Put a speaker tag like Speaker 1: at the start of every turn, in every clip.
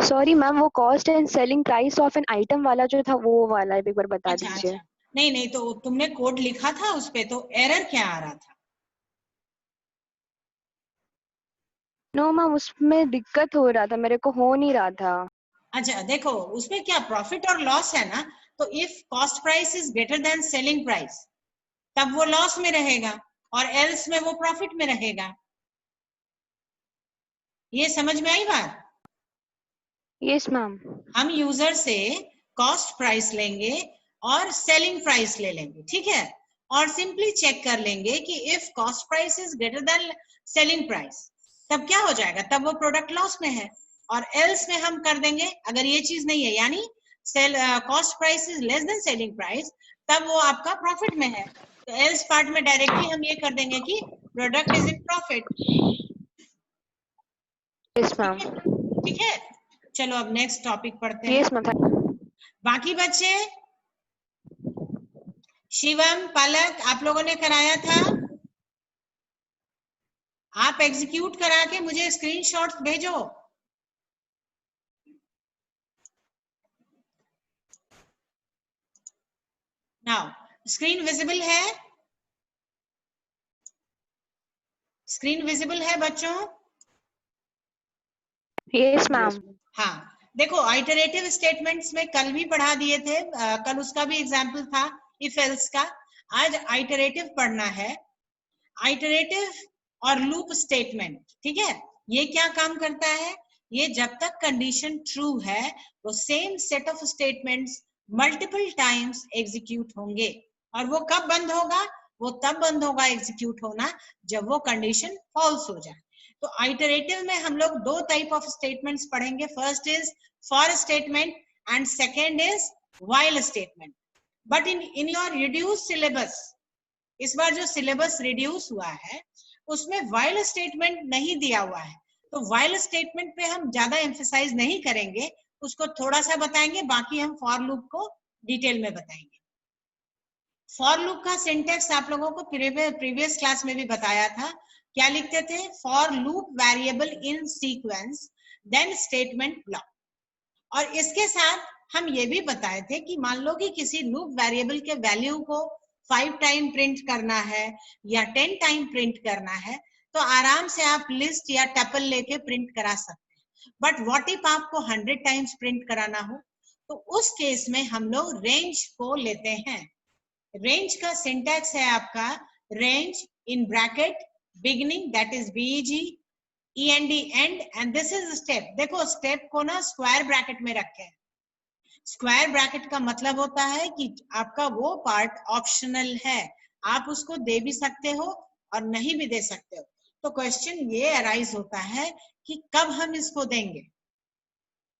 Speaker 1: Sorry ma'am, वो cost and selling price of an item वाला जो था वो वाला एक बार बता
Speaker 2: अच्छा
Speaker 1: दीजिए।
Speaker 2: अच्छा, नहीं नहीं, तो तुमने कोड लिखा था उस पे, तो एरर क्या आ रहा था?
Speaker 1: नो मैम, उसमें दिक्कत हो रहा था, मेरे को हो नहीं रहा था।
Speaker 2: अच्छा देखो, उसमें क्या प्रॉफिट और लॉस है ना, तो if cost price is greater than selling price तब वो लॉस में रहेगा, और एल्स में वो प्रॉफिट में रहेगा। ये समझ में आई बात?
Speaker 1: Yes ma'am.
Speaker 2: हम यूजर से कॉस्ट प्राइस लेंगे और सेलिंग प्राइस ले लेंगे, ठीक है, और सिंपली चेक कर लेंगे कि if cost price is greater than selling price तब क्या हो जाएगा, तब वो प्रोडक्ट लॉस में है, और एल्स में हम कर देंगे अगर ये चीज नहीं है, यानी cost price is less then selling price, तब वो आपका प्रॉफिट में है। तो एल्स पार्ट में डायरेक्टली हम ये कर देंगे कि product is in profit.
Speaker 1: Yes
Speaker 2: ठीक
Speaker 1: मैम।
Speaker 2: है, ठीक है, चलो अब नेक्स्ट टॉपिक पढ़ते हैं।
Speaker 1: Yes ma'am.
Speaker 2: बाकी बच्चे, शिवम, पलक, आप लोगों ने कराया था? आप एग्जीक्यूट करा के मुझे स्क्रीनशॉट्स भेजो। नाउ स्क्रीन विजिबल है? स्क्रीन विजिबल है बच्चों?
Speaker 1: Yes ma'am.
Speaker 2: हाँ, देखो आइटरेटिव स्टेटमेंट्स में कल भी पढ़ा दिए थे, कल उसका भी एग्जाम्पल था इफ एल्स का। आज आइटरेटिव पढ़ना है। आइटरेटिव और लूप स्टेटमेंट, ठीक है, ये क्या काम करता है? ये जब तक कंडीशन ट्रू है वो same set of statements multiple times execute होंगे, और वो कब बंद होगा? वो तब बंद होगा एग्जीक्यूट होना जब वो कंडीशन फॉल्स हो जाए। तो आइटरेटिव में हम लोग दो टाइप ऑफ स्टेटमेंट्स पढ़ेंगे, first is for statement and second is while statement. But in your reduce syllabus, इस बार जो सिलेबस रिड्यूस हुआ है उसमें व्हाइल स्टेटमेंट नहीं दिया हुआ है, तो व्हाइल स्टेटमेंट पे हम ज्यादा एम्फेसाइज नहीं करेंगे, उसको थोड़ा सा बताएंगे, बाकी हम फॉर लूप को डिटेल में बताएंगे। फॉर लूप का सिंटेक्स आप लोगों को प्रीवियस क्लास में भी बताया था। क्या लिखते थे? For loop variable in sequence then statement block. और इसके साथ हम ये भी बताए थे कि मान लो कि किसी लूप वेरिएबल के वैल्यू को 5 टाइम प्रिंट करना है या 10 टाइम प्रिंट करना है, तो आराम से आप लिस्ट या टपल लेके प्रिंट करा सकते हैं। बट व्हाट इफ आपको 100 टाइम्स प्रिंट कराना हो, तो उस केस में हम लोग रेंज को लेते हैं। रेंज का सिंटैक्स है आपका range in bracket beginning, that is BEG, END and, and this is step. देखो स्टेप को ना स्क्वायर ब्रैकेट में रखें। स्क्वायर ब्रैकेट का मतलब होता है कि आपका वो पार्ट ऑप्शनल है, आप उसको दे भी सकते हो और नहीं भी दे सकते हो। तो क्वेश्चन ये अराइज होता है कि कब हम इसको देंगे,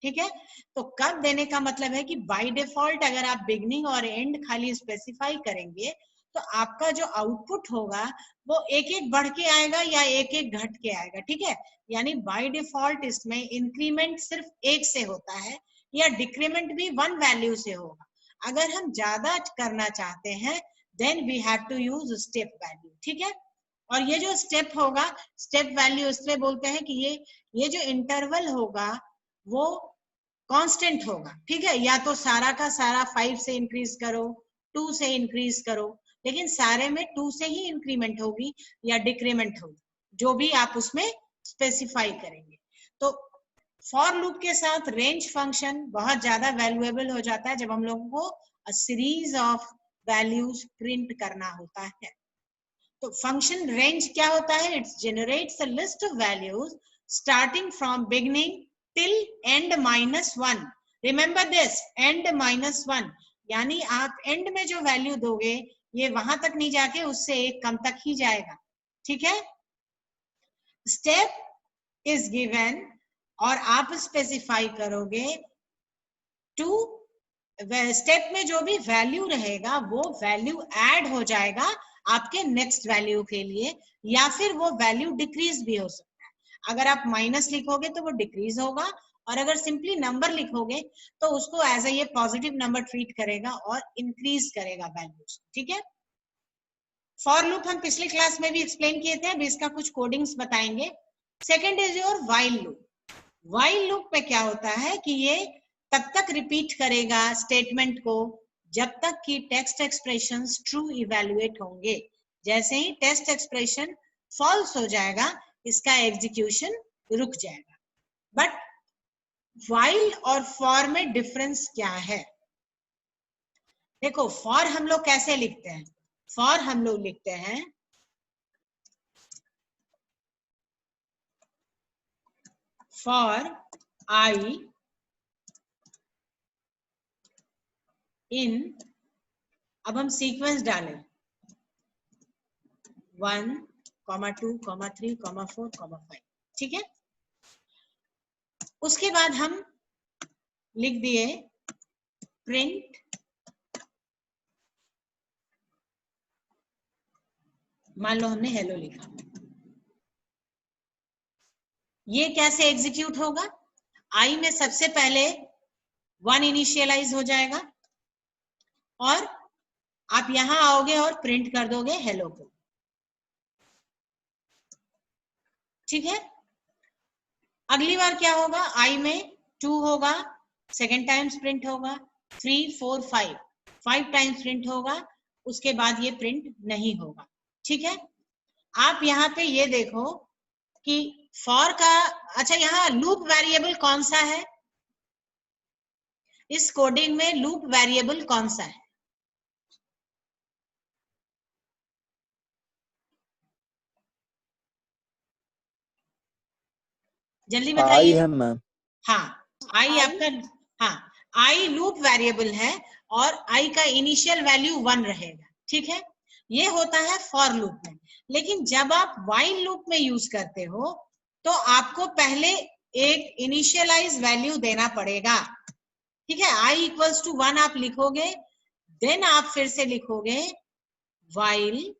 Speaker 2: ठीक है। तो कब देने का मतलब है कि बाय डिफॉल्ट अगर आप बिगनिंग और एंड खाली स्पेसिफाई करेंगे तो आपका जो आउटपुट होगा वो एक एक बढ़ के आएगा या एक एक घट के आएगा, ठीक है। यानी बाय डिफॉल्ट इसमें इंक्रीमेंट सिर्फ एक से होता है या डिक्रीमेंट भी 1 वैल्यू से होगा। अगर हम ज्यादा करना चाहते हैं then we have to use step value, ठीक है। और ये जो स्टेप होगा, स्टेप वैल्यू इसलिए बोलते हैं कि ये जो इंटरवल होगा वो कांस्टेंट होगा, ठीक है। या तो सारा का सारा 5 से इंक्रीज करो, 2 से इंक्रीज करो, लेकिन सारे में 2 से ही इंक्रीमेंट होगी या डिक्रीमेंट होगी, जो भी आप उसमें स्पेसिफाई करेंगे। तो फॉर लूप के साथ रेंज फंक्शन बहुत ज्यादा वैल्यूएबल हो जाता है जब हम लोगों को सीरीज ऑफ वैल्यूज प्रिंट करना होता है। तो फंक्शन रेंज क्या होता है? It generates a list of values starting from beginning till and -1। Remember this, and -1, यानी आप एंड में जो वैल्यू दोगे ये वहां तक नहीं जाके उससे एक कम तक ही जाएगा, ठीक है। स्टेप इज गिवन और आप स्पेसिफाई करोगे टू, स्टेप में जो भी वैल्यू रहेगा वो वैल्यू ऐड हो जाएगा आपके नेक्स्ट वैल्यू के लिए, या फिर वो वैल्यू डिक्रीज भी हो सकता है। अगर आप माइनस लिखोगे तो वो डिक्रीज होगा, और अगर सिंपली नंबर लिखोगे तो उसको as a positive number treat करेगा और इंक्रीज करेगा वैल्यूज, ठीक है। फॉर लूप हम पिछले क्लास में भी एक्सप्लेन किए थे, अभी इसका कुछ कोडिंग्स बताएंगे। Second is your while loop. While loop में क्या होता है कि ये तब तक रिपीट करेगा स्टेटमेंट को जब तक कि टेक्स्ट एक्सप्रेशंस ट्रू इवैल्यूएट होंगे। जैसे ही टेस्ट एक्सप्रेशन फॉल्स हो जाएगा, इसका एग्जीक्यूशन रुक जाएगा। बट व्हाइल और फॉर में डिफरेंस क्या है? देखो, फॉर हम लोग कैसे लिखते हैं? फॉर हम लोग लिखते हैं फॉर आई इन, अब हम सीक्वेंस डालें 1, 2, 3, 4, 5, ठीक है। उसके बाद हम लिख दिए प्रिंट, मान लो हमने हेलो लिखा। ये कैसे एग्जीक्यूट होगा? आई में सबसे पहले 1 इनिशियलाइज हो जाएगा और आप यहां आओगे और प्रिंट कर दोगे हेलो को, ठीक है। अगली बार क्या होगा? आई में 2 होगा, सेकेंड टाइम्स प्रिंट होगा, 3, 4, 5 टाइम्स प्रिंट होगा, उसके बाद ये प्रिंट नहीं होगा, ठीक है। आप यहाँ पे ये देखो कि फॉर का, अच्छा यहाँ लूप वेरिएबल कौन सा है? इस कोडिंग में लूप वेरिएबल कौन सा है? जल्दी
Speaker 3: आई
Speaker 2: बताइए।
Speaker 3: है मैम।
Speaker 2: हाँ, आई आपका, हाँ, आई लूप वेरिएबल है और आई का इनिशियल वैल्यू 1 रहेगा, ठीक है। ये होता है फॉर लूप में। लेकिन जब आप व्हाइल लूप में यूज करते हो तो आपको पहले एक इनिशियलाइज वैल्यू देना पड़ेगा, ठीक है। आई इक्वल्स टू 1 आप लिखोगे, देन आप फिर से लिखोगे while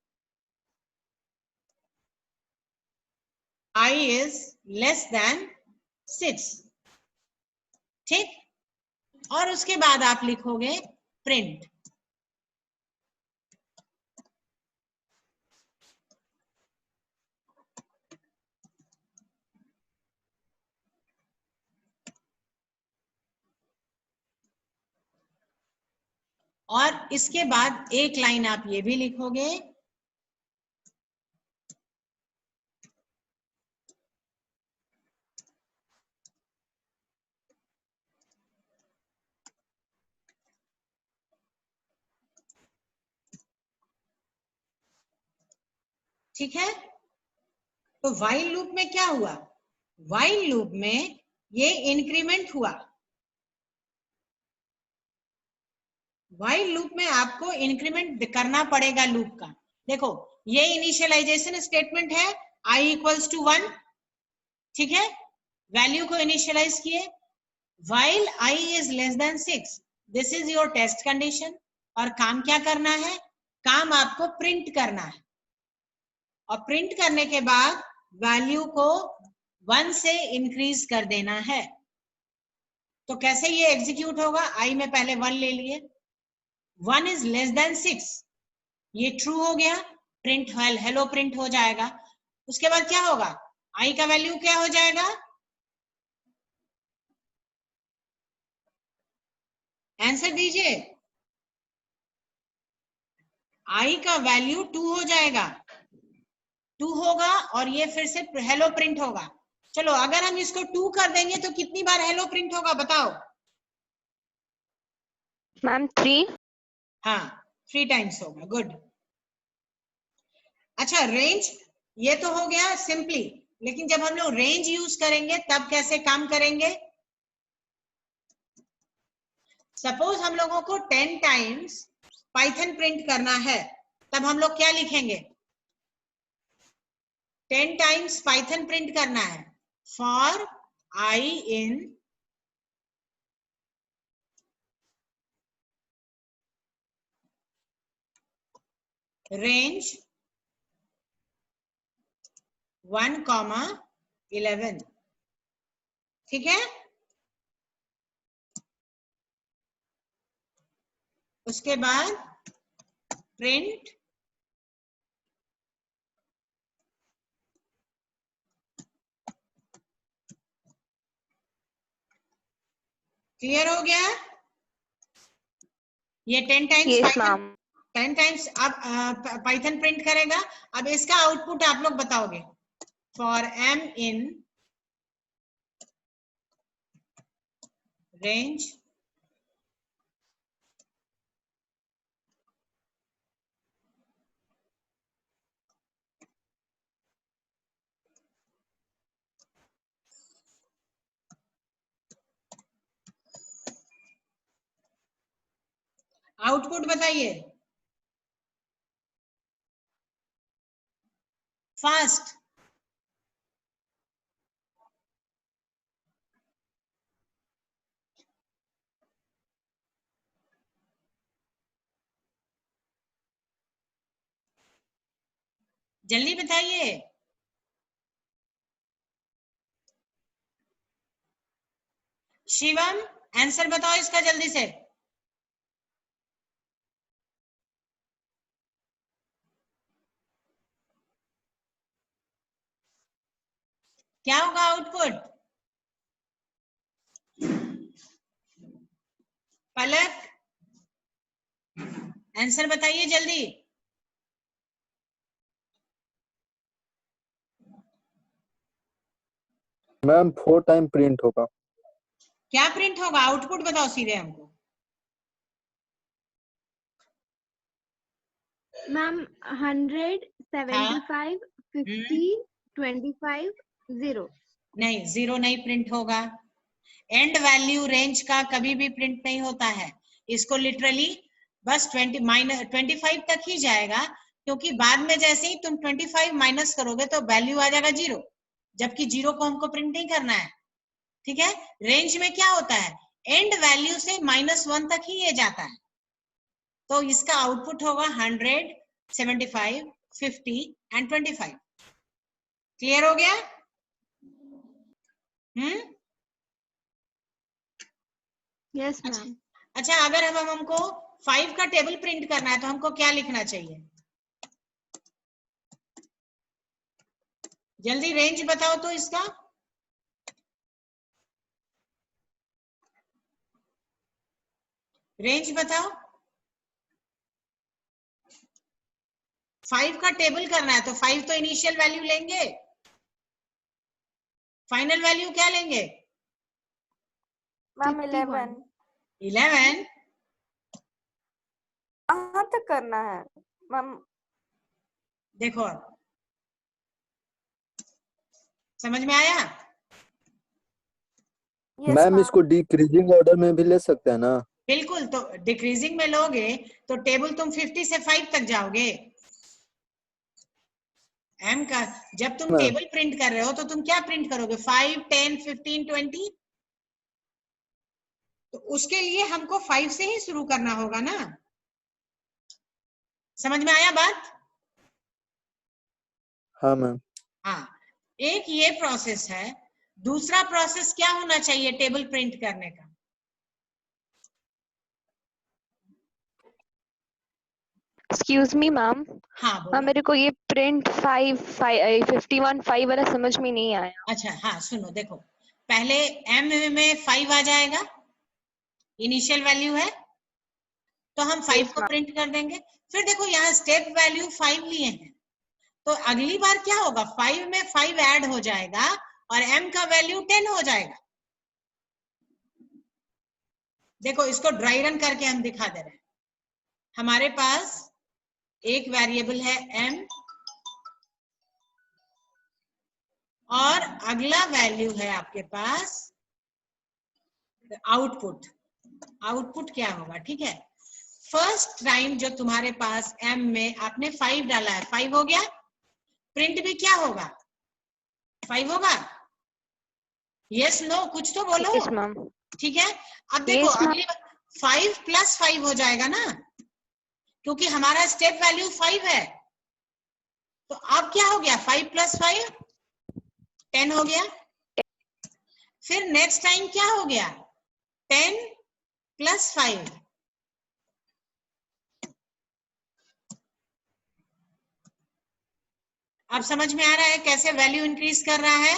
Speaker 2: I is less than 6, ठीक। और उसके बाद आप लिखोगे प्रिंट। और इसके बाद एक लाइन आप ये भी लिखोगे, ठीक है। तो व्हाइल लूप में क्या हुआ? व्हाइल लूप में ये इंक्रीमेंट हुआ। व्हाइल लूप में आपको इंक्रीमेंट करना पड़ेगा लूप का। देखो, ये इनिशियलाइजेशन स्टेटमेंट है, आई इक्वल्स टू 1, ठीक है। वैल्यू को इनिशियलाइज किए, while I is less than 6, this is your test condition. और काम क्या करना है? काम आपको प्रिंट करना है, और प्रिंट करने के बाद वैल्यू को 1 से इंक्रीज कर देना है। तो कैसे ये एग्जीक्यूट होगा? आई में पहले 1 ले लिए, 1 इज लेस देन 6, ये ट्रू हो गया, प्रिंट हेलो प्रिंट हो जाएगा। उसके बाद क्या होगा? आई का वैल्यू क्या हो जाएगा? आंसर दीजिए। आई का वैल्यू 2 हो जाएगा, 2 होगा और ये फिर से हेलो प्रिंट होगा। चलो, अगर हम इसको 2 कर देंगे तो कितनी बार हेलो प्रिंट होगा बताओ?
Speaker 1: मैम 3।
Speaker 2: हाँ, 3 टाइम्स होगा, गुड। अच्छा, रेंज ये तो हो गया सिंपली, लेकिन जब हम लोग रेंज यूज करेंगे तब कैसे काम करेंगे? सपोज हम लोगों को 10 टाइम्स पाइथन प्रिंट करना है, तब हम लोग क्या लिखेंगे? 10 टाइम्स पाइथन प्रिंट करना है, फॉर आई इन रेंज 1,11, ठीक है। उसके बाद प्रिंट क्लियर हो गया? ये 10 times
Speaker 1: yes
Speaker 2: Python,
Speaker 1: ma'am.
Speaker 2: 10 times अब पाइथन प्रिंट करेगा। अब इसका आउटपुट आप लोग बताओगे। For m in range output बताइए फास्ट। जल्दी बताइए। शिवम आंसर बताओ इसका जल्दी से। क्या होगा आउटपुट? पलक आंसर बताइए जल्दी।
Speaker 3: मैम 4 टाइम प्रिंट होगा।
Speaker 2: क्या प्रिंट होगा? आउटपुट बताओ सीधे हमको।
Speaker 4: मैम 100, 75, 50, 25, 0।
Speaker 2: नहीं, 0 नहीं प्रिंट होगा। एंड वैल्यू रेंज का कभी भी प्रिंट नहीं होता है। इसको लिटरली बस 25 तक ही जाएगा, क्योंकि बाद में जैसे ही तुम 25 माइनस करोगे तो वैल्यू आ जाएगा 0, जबकि 0 को हमको प्रिंट नहीं करना है। ठीक है? रेंज में क्या होता है, एंड वैल्यू से -1 तक ही ये जाता है। तो इसका आउटपुट होगा 100, 75, 50 एंड 25। क्लियर हो गया?
Speaker 4: Yes ma'am.
Speaker 2: अच्छा, अगर हमको 5 का टेबल प्रिंट करना है तो हमको क्या लिखना चाहिए? जल्दी रेंज बताओ तो इसका। रेंज बताओ। 5 का टेबल करना है तो 5 तो इनिशियल वैल्यू लेंगे, फाइनल वैल्यू क्या लेंगे?
Speaker 1: मैम
Speaker 4: 51।
Speaker 2: 11।
Speaker 1: कहाँ तक करना है मैम?
Speaker 2: देखो समझ में आया?
Speaker 3: मैम इसको डिक्रीजिंग ऑर्डर में भी ले सकते हैं ना?
Speaker 2: बिल्कुल। तो डिक्रीजिंग में लोगे तो टेबल तुम 50 से 5 तक जाओगे। एम का जब तुम टेबल प्रिंट कर रहे हो तो तुम क्या प्रिंट करोगे? 5, 10, 15, 20। तो उसके लिए हमको 5 से ही शुरू करना होगा ना। समझ में आया बात?
Speaker 3: हाँ मैम।
Speaker 2: हाँ, एक ये प्रोसेस है। दूसरा प्रोसेस क्या होना चाहिए टेबल प्रिंट करने का?
Speaker 1: Excuse me ma'am.
Speaker 2: हाँ बोलो।
Speaker 1: मेरे को ये प्रिंट 51 5 वाला समझ में नहीं आया।
Speaker 2: अच्छा हाँ सुनो, देखो पहले m में 5 आ जाएगा, इनिशियल वैल्यू है, तो हम 5 को प्रिंट कर देंगे। फिर देखो यहाँ स्टेप वैल्यू 5 लिए हैं, तो अगली बार क्या होगा, 5 में 5 ऐड हो जाएगा और m का वैल्यू 10 हो जाएगा। देखो इसको ड्राई रन करके हम दिखा दे रहे हैं। हमारे पास एक वेरिएबल है m और अगला वैल्यू है आपके पास आउटपुट। आउटपुट क्या होगा? ठीक है, फर्स्ट टाइम जो तुम्हारे पास m में आपने 5 डाला है, 5 हो गया, प्रिंट भी क्या होगा? 5 होगा। यस नो कुछ तो बोलो।
Speaker 1: Yes ma'am.
Speaker 2: ठीक है, अब देखो
Speaker 1: Yes,
Speaker 2: अगली 5 + 5 हो जाएगा ना, क्योंकि हमारा स्टेप वैल्यू 5 है। तो अब क्या हो गया, 5 + 5 10 हो गया। फिर नेक्स्ट टाइम क्या हो गया, 10 + 5। अब समझ में आ रहा है कैसे वैल्यू इंक्रीज कर रहा है?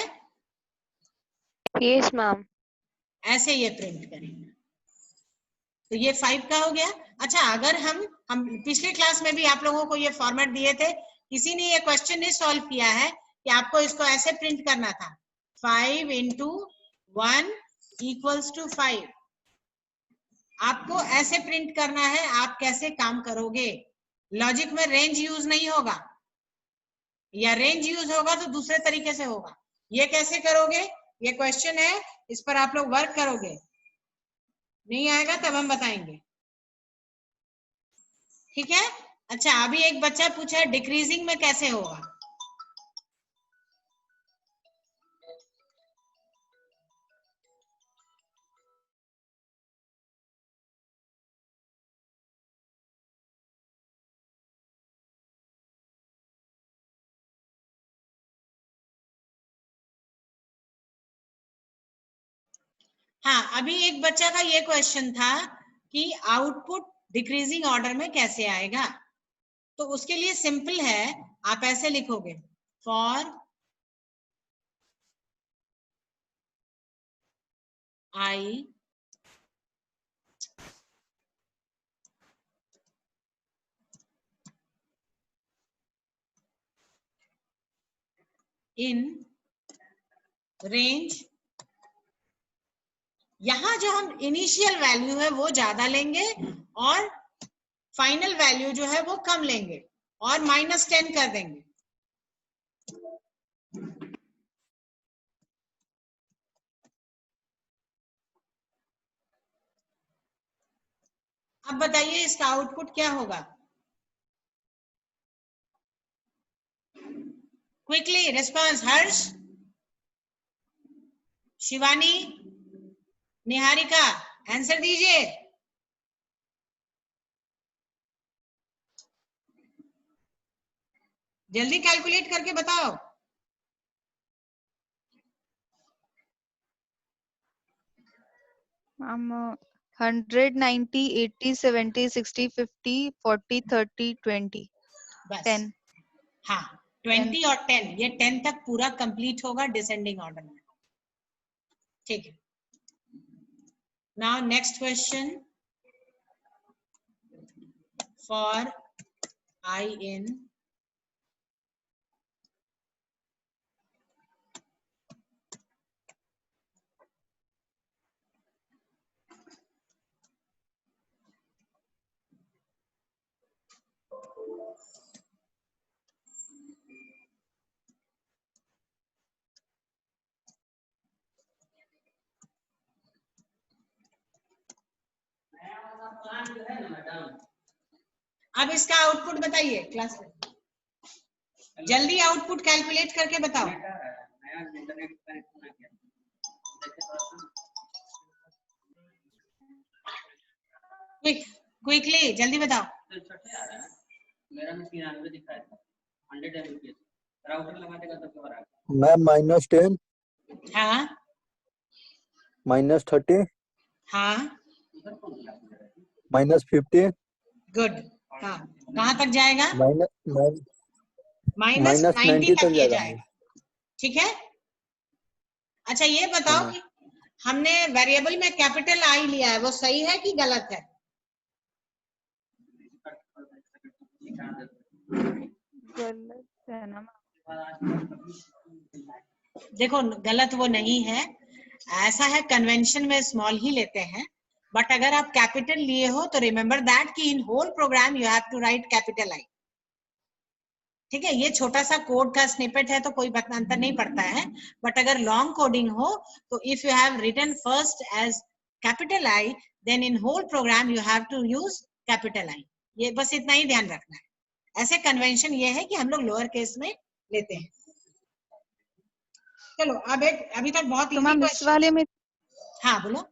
Speaker 1: Yes ma'am.
Speaker 2: ऐसे ये प्रिंट करेंगे। तो ये 5 का हो गया। अच्छा, अगर हम पिछले क्लास में भी आप लोगों को ये फॉर्मेट दिए थे, किसी ने ये क्वेश्चन नहीं सॉल्व किया है कि आपको इसको ऐसे प्रिंट करना था, 5 into 1 equals to 5। आपको ऐसे प्रिंट करना है। आप कैसे काम करोगे? लॉजिक में रेंज यूज नहीं होगा, या रेंज यूज होगा तो दूसरे तरीके से होगा। ये कैसे करोगे, ये क्वेश्चन है, इस पर आप लोग वर्क करोगे। नहीं आएगा तब हम बताएंगे, ठीक है। अच्छा, अभी एक बच्चा पूछा है डिक्रीजिंग में कैसे होगा। हाँ, अभी एक बच्चा का ये क्वेश्चन था कि आउटपुट डिक्रीजिंग ऑर्डर में कैसे आएगा। तो उसके लिए सिंपल है, आप ऐसे लिखोगे, फॉर आई इन रेंज। यहां जो हम इनिशियल वैल्यू है वो ज्यादा लेंगे और फाइनल वैल्यू जो है वो कम लेंगे और -10 कर देंगे। अब बताइए इसका आउटपुट क्या होगा। क्विकली रिस्पॉन्स, हर्ष, शिवानी, निहारिका, आंसर दीजिए। जल्दी कैलकुलेट करके बताओ।
Speaker 1: हम 100, 90, 80, 70, 60, 50, 40, 30, 20,
Speaker 2: बस
Speaker 1: 10।
Speaker 2: हाँ, 20 और 10, ये 10 तक पूरा कंप्लीट होगा डिसेंडिंग ऑर्डर में, ठीक है। Now next question, for i in अब इसका आउटपुट बताइए क्लास में, जल्दी आउटपुट कैलकुलेट करके बताओ। क्विकली जल्दी बताओ।
Speaker 5: मेरा में 93 दिखाया था, 100 Mbps राउटर लगा देगा तो क्या रहा।
Speaker 3: मैम -10,
Speaker 2: हाँ
Speaker 3: -30,
Speaker 2: हाँ,
Speaker 3: -50,
Speaker 2: गुड। हाँ, कहाँ तक जाएगा? -90
Speaker 3: -90
Speaker 2: तक
Speaker 3: तक
Speaker 2: ये
Speaker 3: जाएगा।
Speaker 2: जाएगा, ठीक है। अच्छा, ये बताओ
Speaker 3: हाँ।
Speaker 2: कि हमने वेरिएबल में कैपिटल आई लिया है, वो सही है कि गलत है?
Speaker 1: गलत है ना?
Speaker 2: देखो, गलत वो नहीं है, ऐसा है कन्वेंशन में स्मॉल ही लेते हैं, बट अगर आप कैपिटल लिए हो तो रिमेंबर दैट कि in whole program you have to write capital I, ठीक है। ये छोटा सा कोड का स्निपेट है तो कोई अंतर नहीं पड़ता है, बट अगर लॉन्ग कोडिंग हो तो if you have written first as capital I, then in whole program you have to use capital I. ये बस इतना ही ध्यान रखना है। ऐसे कन्वेंशन ये है कि हम लोग लोअर केस में लेते हैं। चलो, अब एक अभी तक बहुत
Speaker 1: तो
Speaker 2: इजी
Speaker 1: मैम इस
Speaker 2: क्वेश्चन।
Speaker 1: वाले में
Speaker 2: हाँ बोलो।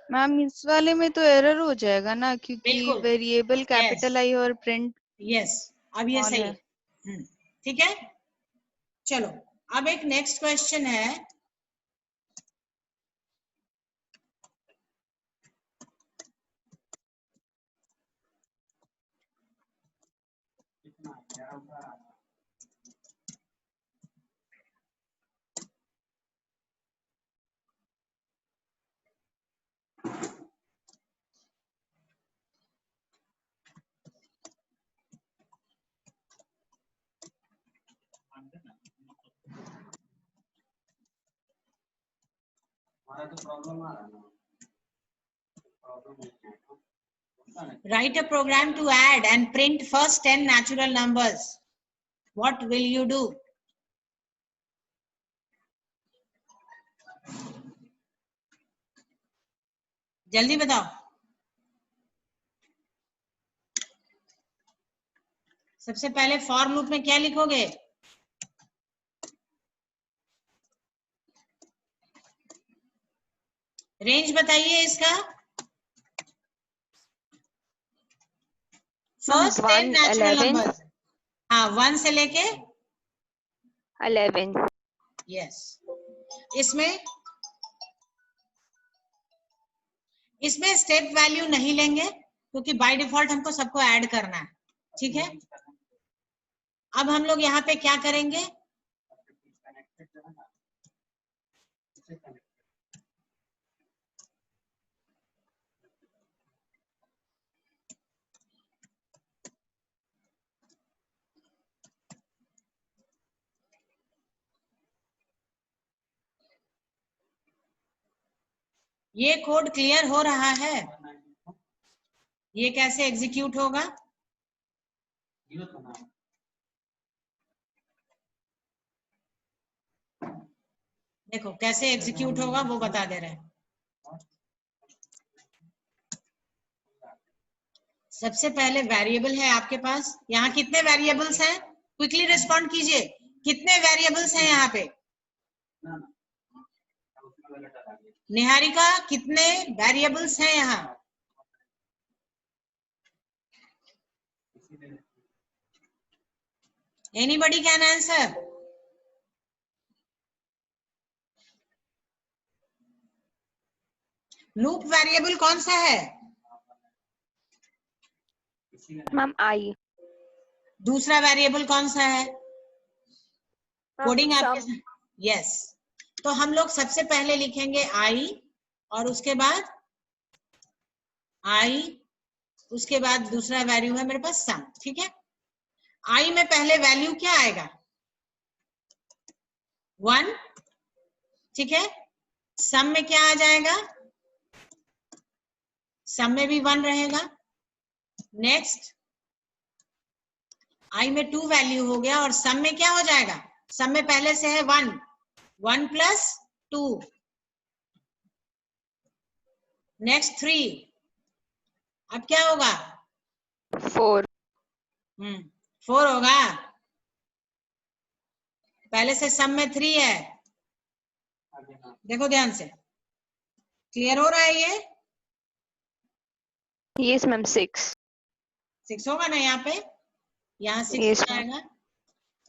Speaker 1: मैम इस वाले में तो एरर हो जाएगा ना, क्योंकि
Speaker 2: बिल्कुल,
Speaker 1: वेरिएबल कैपिटल आई और प्रिंट
Speaker 2: यस, अब ये
Speaker 1: स्मॉल
Speaker 2: सही
Speaker 1: है।
Speaker 2: है। ठीक है, चलो अब एक नेक्स्ट क्वेश्चन है।
Speaker 5: हमारा तो प्रॉब्लम आ रहा है ना, प्रॉब्लम नहीं है ना, उसका नहीं।
Speaker 2: Write a program to add and print first 10 natural numbers. What will you do? जल्दी बताओ। सबसे पहले फॉर लूप में क्या लिखोगे? रेंज बताइए इसका। First 10 natural numbers. हाँ, 1 से लेके
Speaker 6: 11।
Speaker 2: यस। इसमें स्टेप वैल्यू नहीं लेंगे क्योंकि बाय डिफॉल्ट हमको सबको ऐड करना है। ठीक है, अब हम लोग यहाँ पे क्या करेंगे? ये कोड क्लियर हो रहा है? ये कैसे एग्जीक्यूट होगा? देखो कैसे एग्जीक्यूट होगा वो बता दे रहे हैं। सबसे पहले वेरिएबल है आपके पास। यहाँ कितने वेरिएबल्स हैं? क्विकली रिस्पॉन्ड कीजिए। कितने वेरिएबल्स हैं यहाँ पे? निहारिका, कितने वेरिएबल्स हैं यहाँ? Anybody can answer? Loop variable कौन सा है?
Speaker 6: मैम आई।
Speaker 2: दूसरा वेरिएबल कौन सा है? Coding
Speaker 6: sum।
Speaker 2: आपके यस। तो हम लोग सबसे पहले लिखेंगे आई और उसके बाद आई, उसके बाद दूसरा वैल्यू है मेरे पास सम। ठीक है, आई में पहले वैल्यू क्या आएगा? 1। ठीक है, सम में क्या आ जाएगा? सम में भी 1 रहेगा। नेक्स्ट, आई में 2 वैल्यू हो गया और सम में क्या हो जाएगा? सम में पहले से है 1, 1 प्लस 2। नेक्स्ट 3, अब क्या होगा?
Speaker 6: 4।
Speaker 2: 4 होगा। पहले से सम में 3 है। देखो ध्यान से, क्लियर हो रहा है ये?
Speaker 6: Yes ma'am 6।
Speaker 2: 6 होगा ना यहाँ पे? यहाँ 6
Speaker 6: Yes,
Speaker 2: हो जाएगा।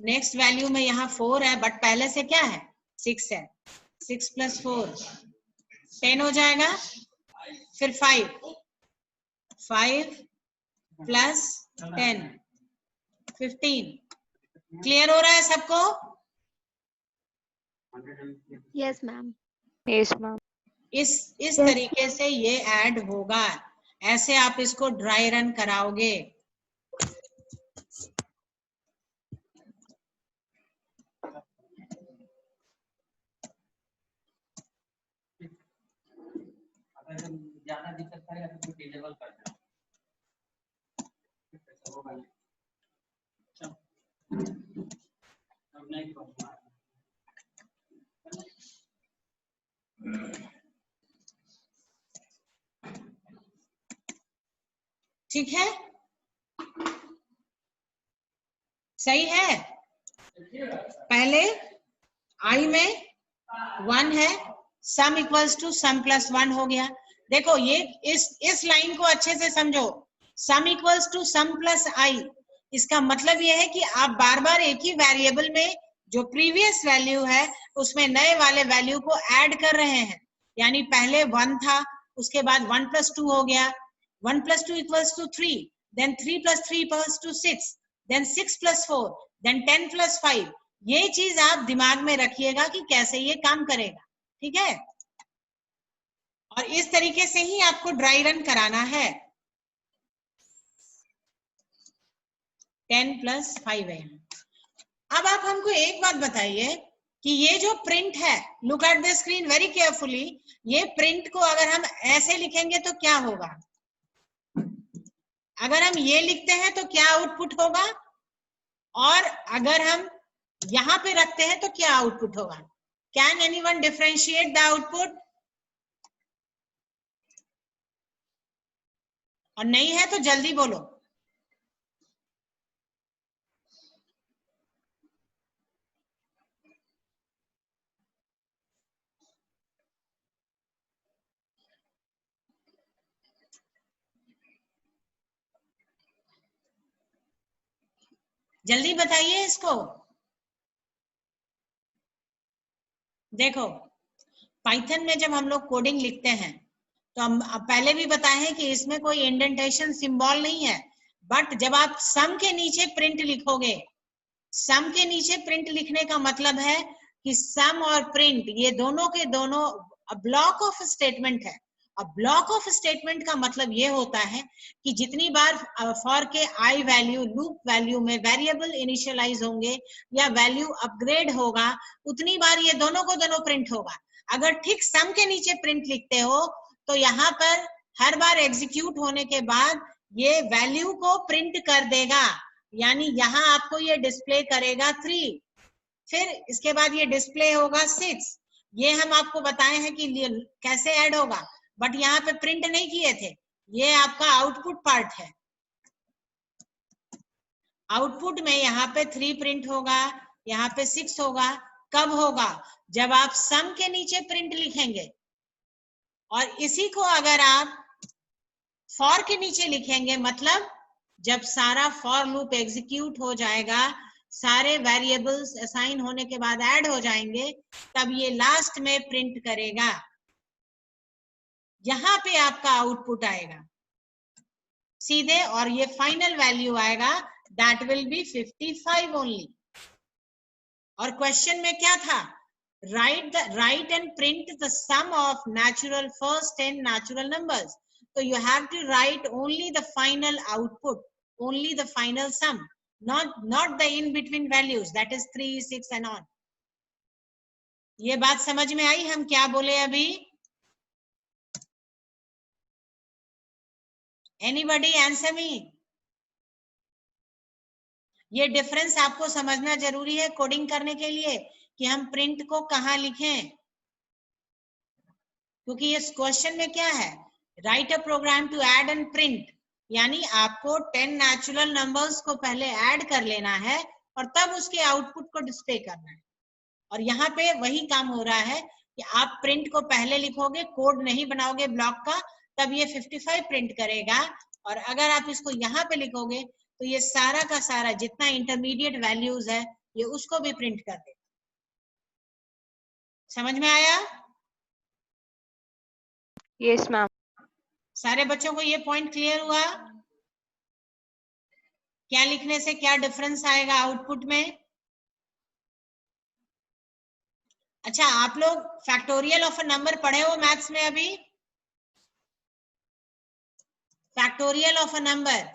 Speaker 2: नेक्स्ट वैल्यू में यहाँ 4 है बट पहले से क्या है? 6 है। 6 प्लस 4 10 हो जाएगा। फिर 5 प्लस 10 15। क्लियर हो रहा है सबको?
Speaker 4: Yes, ma'am.
Speaker 6: Yes ma'am.
Speaker 2: इस तरीके से ये ऐड होगा। ऐसे आप इसको ड्राई रन कराओगे।
Speaker 5: अगर ज्यादा दिक्कत करेगा तो डिसेबल कर देना। अब नहीं प्रॉब्लम।
Speaker 2: ठीक है, सही है। पहले आई में 1 है, sum equals to sum plus 1 हो गया। देखो ये इस लाइन को अच्छे से समझो। Sum equals to sum plus i, इसका मतलब ये है कि आप बार बार एक ही वेरिएबल में जो प्रीवियस वैल्यू है उसमें नए वाले वैल्यू को ऐड कर रहे हैं। यानी पहले 1 था, उसके बाद 1 प्लस 2 हो गया। 1 plus 2 equals to 3, then 3 plus 3 equals to 6, then 6 plus 4, then 10 plus 5। ये चीज आप दिमाग में रखिएगा कि कैसे ये काम करेगा। ठीक है, और इस तरीके से ही आपको ड्राई रन कराना है। 10 प्लस 5 है। अब आप हमको एक बात बताइए कि ये जो प्रिंट है, look at the screen very carefully, ये प्रिंट को अगर हम ऐसे लिखेंगे तो क्या होगा, अगर हम ये लिखते हैं तो क्या आउटपुट होगा, और अगर हम यहां पे रखते हैं तो क्या आउटपुट होगा? Can anyone differentiate the output? और नहीं है तो जल्दी बोलो। जल्दी बताइए इसको। देखो, पाइथन में जब हम लोग कोडिंग लिखते हैं तो हम पहले भी बताए हैं कि इसमें कोई इंडेंटेशन सिंबल नहीं है, बट जब आप सम के नीचे प्रिंट लिखोगे, सम के नीचे प्रिंट लिखने का मतलब है कि सम और प्रिंट ये दोनों के दोनों ब्लॉक ऑफ स्टेटमेंट है। अब ब्लॉक ऑफ स्टेटमेंट का मतलब ये होता है कि जितनी बार फॉर के आई वैल्यू लूप वैल्यू में वेरिएबल इनिशियलाइज होंगे या वैल्यू अपग्रेड होगा, उतनी बार ये दोनों को दोनों प्रिंट होगा। अगर ठीक सम के नीचे प्रिंट लिखते हो तो यहाँ पर हर बार एग्जीक्यूट होने के बाद ये वैल्यू को प्रिंट कर देगा, यानी यहाँ आपको ये डिस्प्ले करेगा 3, फिर इसके बाद ये डिस्प्ले होगा 6। ये हम आपको बताए हैं कि कैसे ऐड होगा, बट यहाँ पे प्रिंट नहीं किए थे। ये आपका आउटपुट पार्ट है। आउटपुट में यहाँ पे 3 प्रिंट होगा, यहाँ पे 6 होगा। कब होगा? जब आप सम के नीचे प्रिंट लिखेंगे। और इसी को अगर आप फॉर के नीचे लिखेंगे, मतलब जब सारा फॉर लूप एग्जीक्यूट हो जाएगा, सारे वेरिएबल्स असाइन होने के बाद ऐड हो जाएंगे, तब ये लास्ट में प्रिंट करेगा। यहां पे आपका आउटपुट आएगा सीधे, और ये फाइनल वैल्यू आएगा, दैट विल बी 55 ओनली। और क्वेश्चन में क्या था? write and print the sum of natural first 10 natural numbers. So you have to write only the final output, only the final sum, not the in between values, that is 3, 6 and on. ये बात समझ में आई हम क्या बोले अभी? Anybody answer me? ये difference आपको समझना जरूरी है कोडिंग करने के लिए कि हम प्रिंट को कहाँ लिखें, क्योंकि इस क्वेश्चन में क्या है, write a program to add and print, यानी आपको 10 नेचुरल नंबर्स को पहले ऐड कर लेना है और तब उसके आउटपुट को डिस्प्ले करना है। और यहाँ पे वही काम हो रहा है कि आप प्रिंट को पहले लिखोगे, कोड नहीं बनाओगे ब्लॉक का, तब ये 55 प्रिंट करेगा। और अगर आप इसको यहाँ पे लिखोगे तो ये सारा का सारा जितना इंटरमीडिएट वैल्यूज है ये उसको भी प्रिंट कर देगा। समझ में आया?
Speaker 6: Yes, ma'am.
Speaker 2: सारे बच्चों को ये पॉइंट क्लियर हुआ? क्या लिखने से क्या डिफरेंस आएगा आउटपुट में? अच्छा, आप लोग फैक्टोरियल ऑफ अ नंबर पढ़े हो मैथ्स में अभी? Factorial of a number?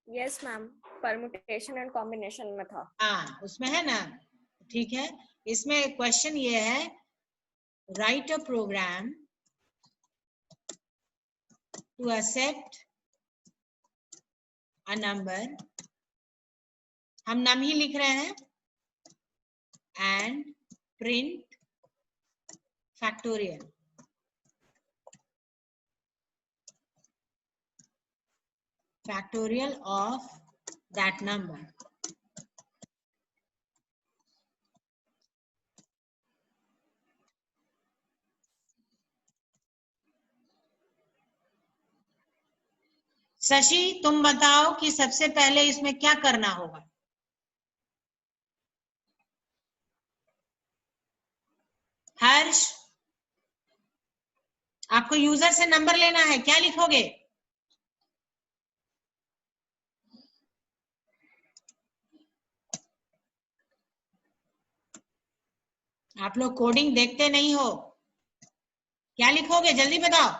Speaker 4: Yes, ma'am. Permutation and combination में था.
Speaker 2: हाँ, उसमें है ना, ठीक है। इसमें क्वेश्चन ये है, write a program to accept a number, हम नम ही लिख रहे हैं, and print factorial. Factorial of that number. Shashi, तुम बताओ कि सबसे पहले इसमें क्या करना होगा? हर्ष, आपको यूजर से नंबर लेना है, क्या लिखोगे? आप लोग कोडिंग देखते नहीं हो, क्या लिखोगे जल्दी बताओ।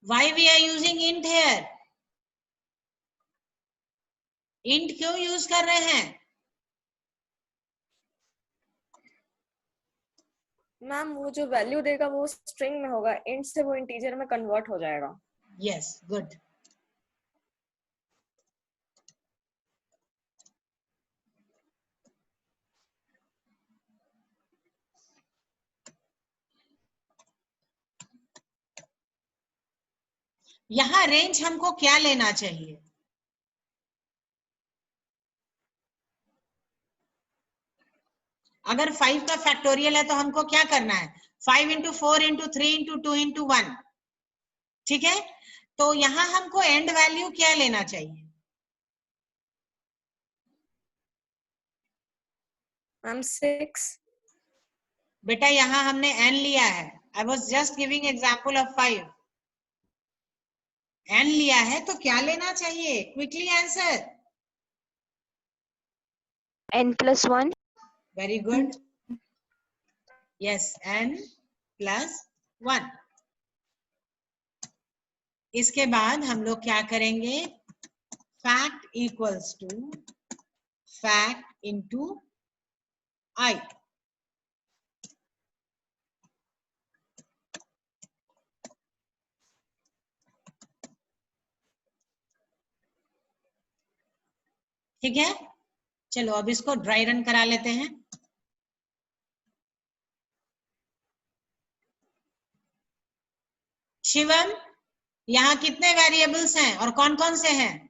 Speaker 2: Why we are using int here? int क्यों यूज कर रहे हैं?
Speaker 4: मैम वो जो वैल्यू देगा वो स्ट्रिंग में होगा, इंट से वो इंटीजर में कन्वर्ट हो जाएगा।
Speaker 2: Yes, good. यहां रेंज हमको क्या लेना चाहिए? अगर 5 का फैक्टोरियल है तो हमको क्या करना है? 5 इंटू 4 इंटू 3 इंटू 2 इंटू 1, ठीक है? तो यहां हमको एंड वैल्यू क्या लेना चाहिए?
Speaker 4: मैम 6।
Speaker 2: बेटा यहां हमने n लिया है। I was just giving example of 5। n लिया है तो क्या लेना चाहिए? Quickly answer.
Speaker 6: n+1.
Speaker 2: Very good. Yes, n+1। इसके बाद हम लोग क्या करेंगे? Fact equals to fact into i. ठीक है, चलो अब इसको ड्राई रन करा लेते हैं। शिवम, यहाँ कितने वेरिएबल्स हैं और कौन कौन से हैं?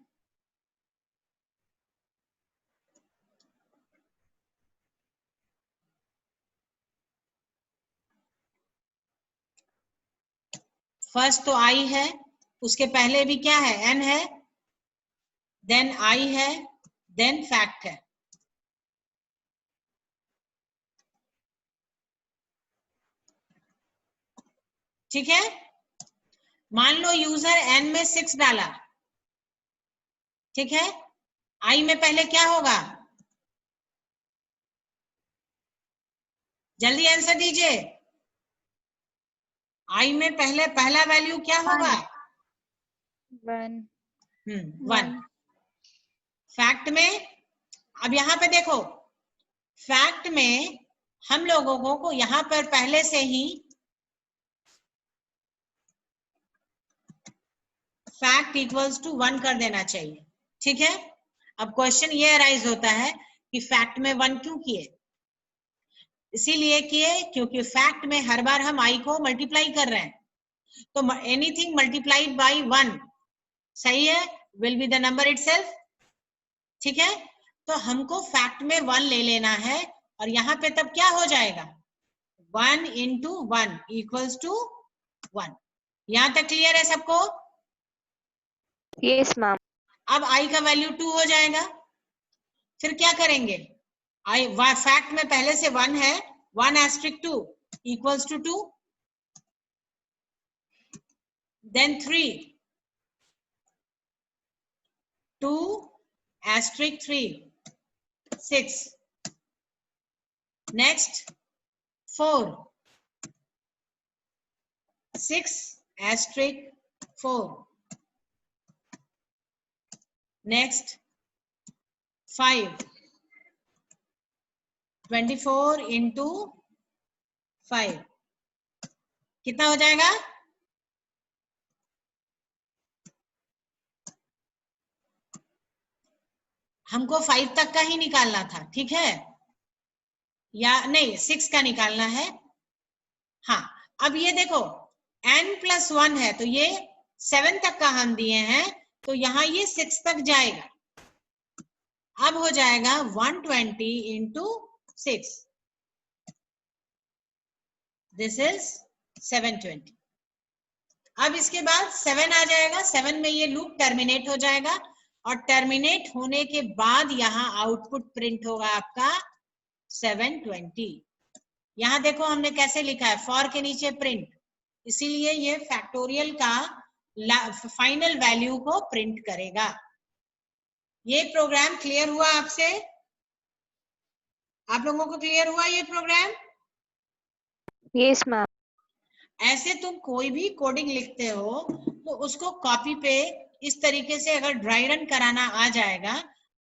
Speaker 2: फर्स्ट तो आई है, उसके पहले भी क्या है? n है, देन आई है, देन फैक्ट है। ठीक है, मान लो यूजर n में 6 डाला, ठीक है? आई में पहले क्या होगा? जल्दी आंसर दीजिए। आई में पहले पहला वैल्यू क्या होगा?
Speaker 1: 1.
Speaker 2: 1। फैक्ट में, अब यहां पे देखो, फैक्ट में हम लोगों को यहां पर पहले से ही फैक्ट इक्वल्स टू 1 कर देना चाहिए। ठीक है, अब क्वेश्चन ये अराइज होता है कि फैक्ट में 1 क्यों किए? इसीलिए किए क्योंकि फैक्ट में हर बार हम आई को मल्टीप्लाई कर रहे हैं, तो एनीथिंग मल्टीप्लाइड बाय 1 सही है, will be the number itself. ठीक है, तो हमको फैक्ट में 1 ले लेना है और यहाँ पे तब क्या हो जाएगा? 1 इंटू 1 इक्वल्स टू 1। यहां तक क्लियर है सबको?
Speaker 6: Yes, ma'am.
Speaker 2: अब आई का वैल्यू 2 हो जाएगा। फिर क्या करेंगे? आई फैक्ट में पहले से 1 है, 1 asterisk 2 equals to 2, then 3, 2 asterisk 3, 6, next 4, 6 asterisk 4, next 5, 24 into 5 कितना हो जाएगा? हमको 5 तक का ही निकालना था, ठीक है? या नहीं, 6 का निकालना है। हाँ, अब ये देखो n+1 है तो ये 7 तक का हम दिए हैं, तो यहां ये 6 तक जाएगा। अब हो जाएगा 120 इंटू 6, दिस इज 720। अब इसके बाद 7 आ जाएगा, 7 में ये लूप टर्मिनेट हो जाएगा और टर्मिनेट होने के बाद यहाँ आउटपुट प्रिंट होगा आपका 720। यहां देखो हमने कैसे लिखा है, फॉर के नीचे प्रिंट, इसीलिए ये फैक्टोरियल का फाइनल वैल्यू को प्रिंट करेगा। ये प्रोग्राम क्लियर हुआ आपसे? आप लोगों को क्लियर हुआ ये प्रोग्राम?
Speaker 6: Yes, ma'am.
Speaker 2: ऐसे तुम कोई भी कोडिंग लिखते हो तो उसको कॉपी पे इस तरीके से अगर ड्राई रन कराना आ जाएगा